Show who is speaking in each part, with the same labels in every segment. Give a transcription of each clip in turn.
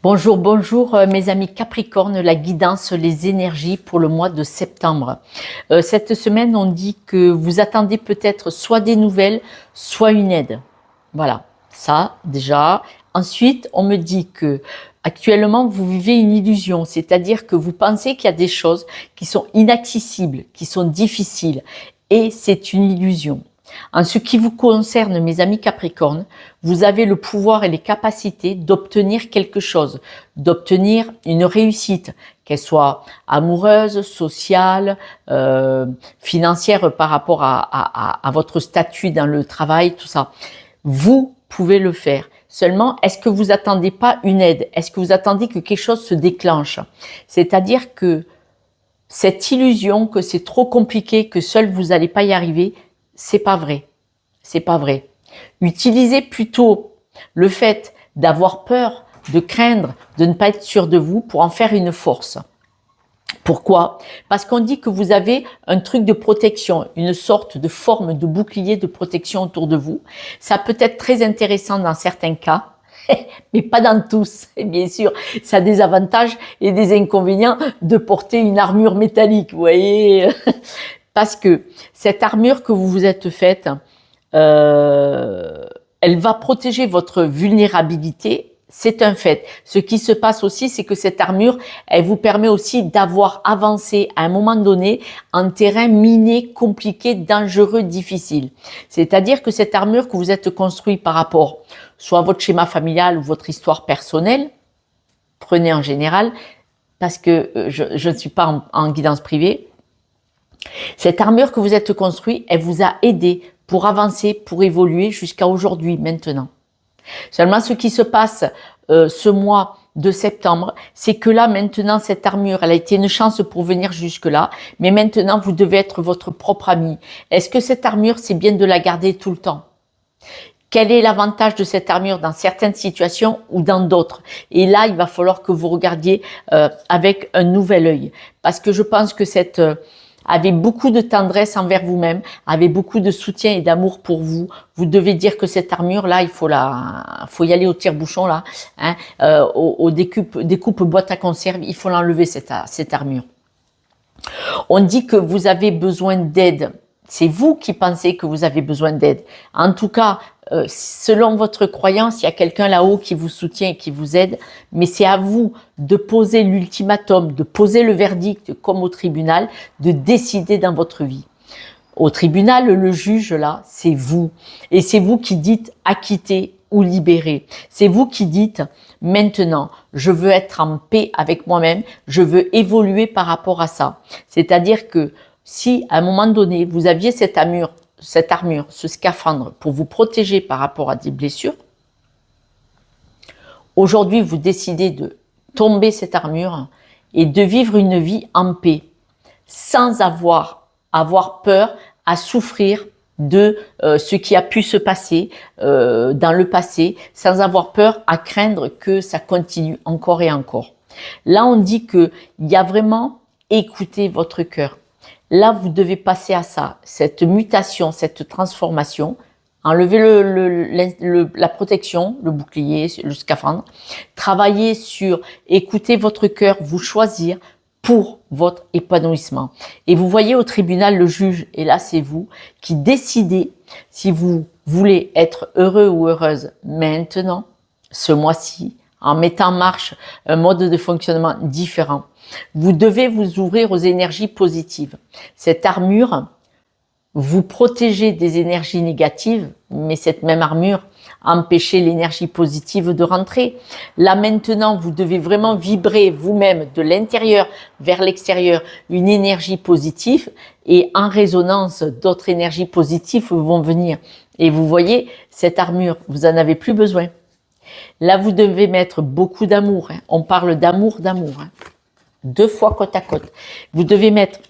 Speaker 1: Bonjour, bonjour mes amis Capricorne, la guidance, les énergies pour le mois de septembre. Cette semaine, on dit que vous attendez peut-être soit des nouvelles, soit une aide. Voilà, ça déjà. Ensuite, on me dit que actuellement, vous vivez une illusion, c'est-à-dire que vous pensez qu'il y a des choses qui sont inaccessibles, qui sont difficiles, et c'est une illusion. En ce qui vous concerne, mes amis Capricorne, vous avez le pouvoir et les capacités d'obtenir quelque chose, d'obtenir une réussite, qu'elle soit amoureuse, sociale, financière par rapport à votre statut dans le travail, tout ça. Vous pouvez le faire. Seulement, est-ce que vous attendez pas une aide? Est-ce que vous attendez que quelque chose se déclenche? C'est-à-dire que cette illusion que c'est trop compliqué, que seul vous n'allez pas y arriver, c'est pas vrai. C'est pas vrai. Utilisez plutôt le fait d'avoir peur, de craindre, de ne pas être sûr de vous pour en faire une force. Pourquoi? Parce qu'on dit que vous avez un truc de protection, une sorte de forme de bouclier de protection autour de vous. Ça peut être très intéressant dans certains cas, mais pas dans tous. Et bien sûr, ça a des avantages et des inconvénients de porter une armure métallique, vous voyez. Parce que cette armure que vous vous êtes faite, elle va protéger votre vulnérabilité, c'est un fait. Ce qui se passe aussi, c'est que cette armure, elle vous permet aussi d'avoir avancé à un moment donné en terrain miné, compliqué, dangereux, difficile. C'est-à-dire que cette armure que vous êtes construite par rapport soit à votre schéma familial ou votre histoire personnelle, prenez en général, parce que je ne suis pas en guidance privée, cette armure que vous êtes construite, elle vous a aidé pour avancer, pour évoluer jusqu'à aujourd'hui, maintenant. Seulement, ce qui se passe ce mois de septembre, c'est que là, maintenant, cette armure, elle a été une chance pour venir jusque-là, mais maintenant, vous devez être votre propre ami. Est-ce que cette armure, c'est bien de la garder tout le temps? Quel est l'avantage de cette armure dans certaines situations ou dans d'autres? Et là, il va falloir que vous regardiez avec un nouvel œil. Parce que je pense que cette... avez beaucoup de tendresse envers vous-même, avez beaucoup de soutien et d'amour pour vous. Vous devez dire que cette armure-là, il faut y aller au tire-bouchon là, hein, au découpe boîte à conserve, il faut l'enlever cette armure. On dit que vous avez besoin d'aide. C'est vous qui pensez que vous avez besoin d'aide. En tout cas, selon votre croyance, il y a quelqu'un là-haut qui vous soutient et qui vous aide, mais c'est à vous de poser l'ultimatum, de poser le verdict comme au tribunal, de décider dans votre vie. Au tribunal, le juge là, c'est vous. Et c'est vous qui dites acquitter ou libérer. C'est vous qui dites maintenant, je veux être en paix avec moi-même, je veux évoluer par rapport à ça. C'est-à-dire que si à un moment donné, vous aviez cette armure, ce scaphandre pour vous protéger par rapport à des blessures, aujourd'hui, vous décidez de tomber cette armure et de vivre une vie en paix, sans avoir peur à souffrir de ce qui a pu se passer dans le passé, sans avoir peur à craindre que ça continue encore et encore. Là, on dit qu'il y a vraiment écouter votre cœur. Là, vous devez passer à ça, cette mutation, cette transformation, enlever la protection, le bouclier, le scaphandre, travailler sur écouter votre cœur, vous choisir pour votre épanouissement. Et vous voyez au tribunal le juge, et là c'est vous qui décidez si vous voulez être heureux ou heureuse maintenant, ce mois-ci, en mettant en marche un mode de fonctionnement différent. Vous devez vous ouvrir aux énergies positives. Cette armure vous protégez des énergies négatives, mais cette même armure empêchez l'énergie positive de rentrer. Là maintenant, vous devez vraiment vibrer vous-même de l'intérieur vers l'extérieur une énergie positive et en résonance, d'autres énergies positives vont venir. Et vous voyez, cette armure, vous en avez plus besoin. Là, vous devez mettre beaucoup d'amour. Hein. On parle d'amour. Hein. 2 fois côte à côte. Vous devez mettre,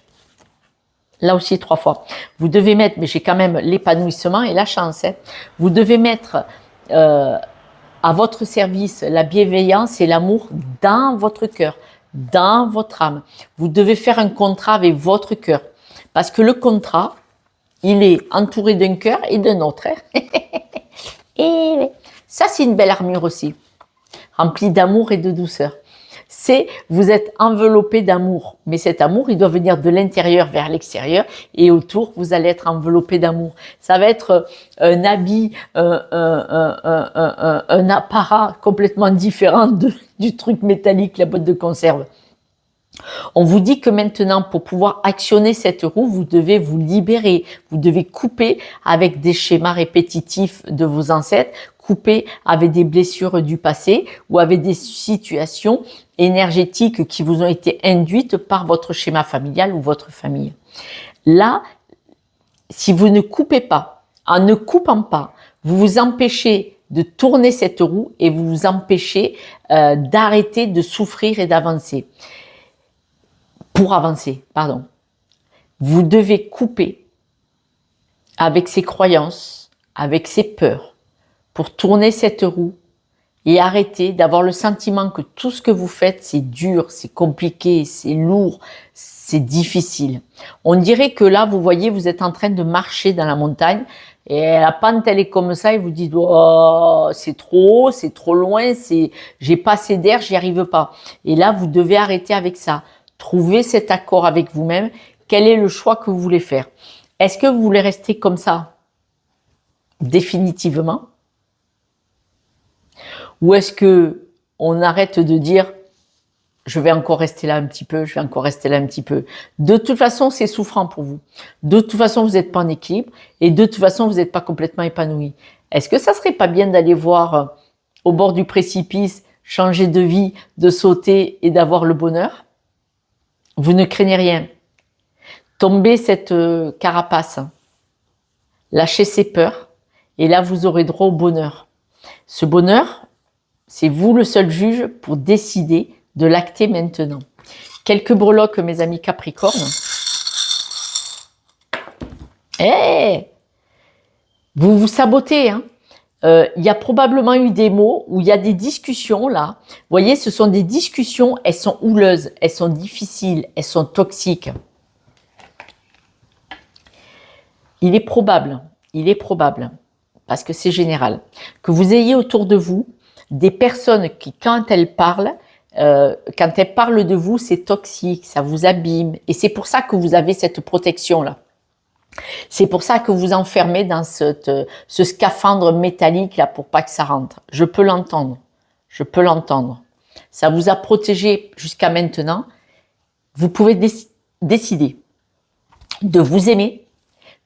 Speaker 1: là aussi 3 fois, vous devez mettre, mais j'ai quand même l'épanouissement et la chance, hein. Vous devez mettre à votre service la bienveillance et l'amour dans votre cœur, dans votre âme. Vous devez faire un contrat avec votre cœur. Parce que le contrat, il est entouré d'un cœur et d'un autre. Hein. Et ça, c'est une belle armure aussi. rempli d'amour et de douceur. C'est vous êtes enveloppé d'amour, mais cet amour, il doit venir de l'intérieur vers l'extérieur et autour, vous allez être enveloppé d'amour. Ça va être un habit, un apparat complètement différent du truc métallique, la boîte de conserve. On vous dit que maintenant, pour pouvoir actionner cette roue, vous devez vous libérer, vous devez couper avec des schémas répétitifs de vos ancêtres, couper avec des blessures du passé ou avec des situations énergétiques qui vous ont été induites par votre schéma familial ou votre famille. Là, si vous ne coupez pas, en ne coupant pas, vous vous empêchez de tourner cette roue et vous vous empêchez d'arrêter de souffrir et d'avancer. Pour avancer, pardon. Vous devez couper avec ces croyances, avec ces peurs, pour tourner cette roue et arrêter d'avoir le sentiment que tout ce que vous faites, c'est dur, c'est compliqué, c'est lourd, c'est difficile. On dirait que là, vous voyez, vous êtes en train de marcher dans la montagne et la pente, elle est comme ça et vous dites, oh, c'est trop haut, c'est trop loin, j'ai pas assez d'air, j'y arrive pas. Et là, vous devez arrêter avec ça. Trouvez cet accord avec vous-même. Quel est le choix que vous voulez faire? Est-ce que vous voulez rester comme ça définitivement? Ou est-ce que on arrête de dire je vais encore rester là un petit peu, je vais encore rester là un petit peu. De toute façon, c'est souffrant pour vous. De toute façon, vous n'êtes pas en équilibre et de toute façon, vous n'êtes pas complètement épanoui. Est-ce que ça serait pas bien d'aller voir au bord du précipice, changer de vie, de sauter et d'avoir le bonheur? Vous ne craignez rien. Tombez cette carapace. Lâchez ces peurs. Et là, vous aurez droit au bonheur. Ce bonheur, c'est vous le seul juge pour décider de l'acter maintenant. Quelques breloques, mes amis Capricorne. Vous vous sabotez, hein. Il y a probablement eu des mots où il y a des discussions là. Vous voyez, ce sont des discussions, elles sont houleuses, elles sont difficiles, elles sont toxiques. Il est probable, parce que c'est général, que vous ayez autour de vous des personnes qui, quand elles parlent de vous, c'est toxique, ça vous abîme. Et c'est pour ça que vous avez cette protection-là. C'est pour ça que vous enfermez dans ce scaphandre métallique là pour pas que ça rentre. Je peux l'entendre. Ça vous a protégé jusqu'à maintenant. Vous pouvez décider de vous aimer,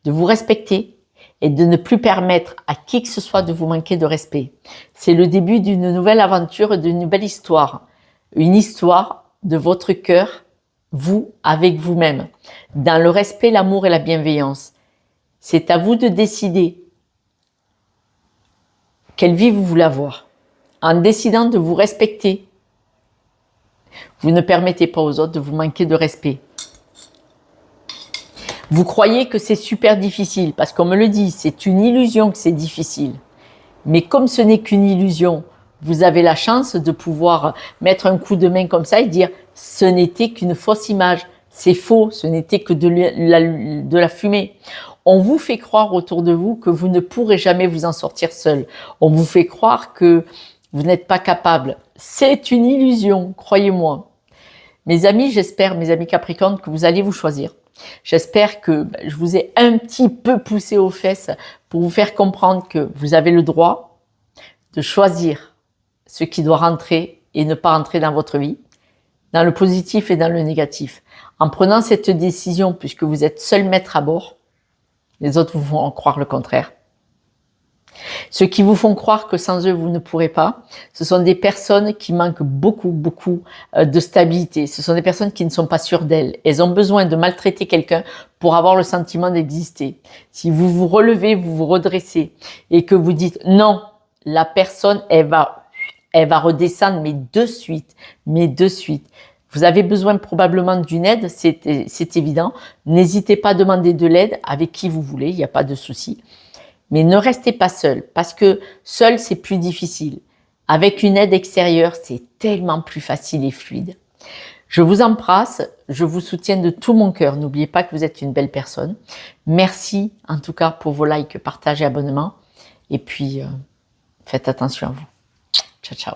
Speaker 1: de vous respecter et de ne plus permettre à qui que ce soit de vous manquer de respect. C'est le début d'une nouvelle aventure, d'une nouvelle histoire. Une histoire de votre cœur, vous avec vous-même, dans le respect, l'amour et la bienveillance. C'est à vous de décider quelle vie vous voulez avoir. En décidant de vous respecter, vous ne permettez pas aux autres de vous manquer de respect. Vous croyez que c'est super difficile, parce qu'on me le dit, c'est une illusion que c'est difficile. Mais comme ce n'est qu'une illusion, vous avez la chance de pouvoir mettre un coup de main comme ça et dire « ce n'était qu'une fausse image, c'est faux, ce n'était que de la fumée ». On vous fait croire autour de vous que vous ne pourrez jamais vous en sortir seul. On vous fait croire que vous n'êtes pas capable. C'est une illusion, croyez-moi. Mes amis, j'espère, mes amis Capricorne, que vous allez vous choisir. J'espère que je vous ai un petit peu poussé aux fesses pour vous faire comprendre que vous avez le droit de choisir ce qui doit rentrer et ne pas rentrer dans votre vie, dans le positif et dans le négatif. En prenant cette décision, puisque vous êtes seul maître à bord, les autres vous font croire le contraire. Ceux qui vous font croire que sans eux, vous ne pourrez pas, ce sont des personnes qui manquent beaucoup de stabilité. Ce sont des personnes qui ne sont pas sûres d'elles. Elles ont besoin de maltraiter quelqu'un pour avoir le sentiment d'exister. Si vous vous relevez, vous vous redressez et que vous dites non, la personne, elle va redescendre, mais de suite. Vous avez besoin probablement d'une aide, c'est évident. N'hésitez pas à demander de l'aide avec qui vous voulez, il n'y a pas de souci. Mais ne restez pas seul, parce que seul, c'est plus difficile. Avec une aide extérieure, c'est tellement plus facile et fluide. Je vous embrasse, je vous soutiens de tout mon cœur. N'oubliez pas que vous êtes une belle personne. Merci en tout cas pour vos likes, partages et abonnements. Et puis, faites attention à vous. Ciao, ciao.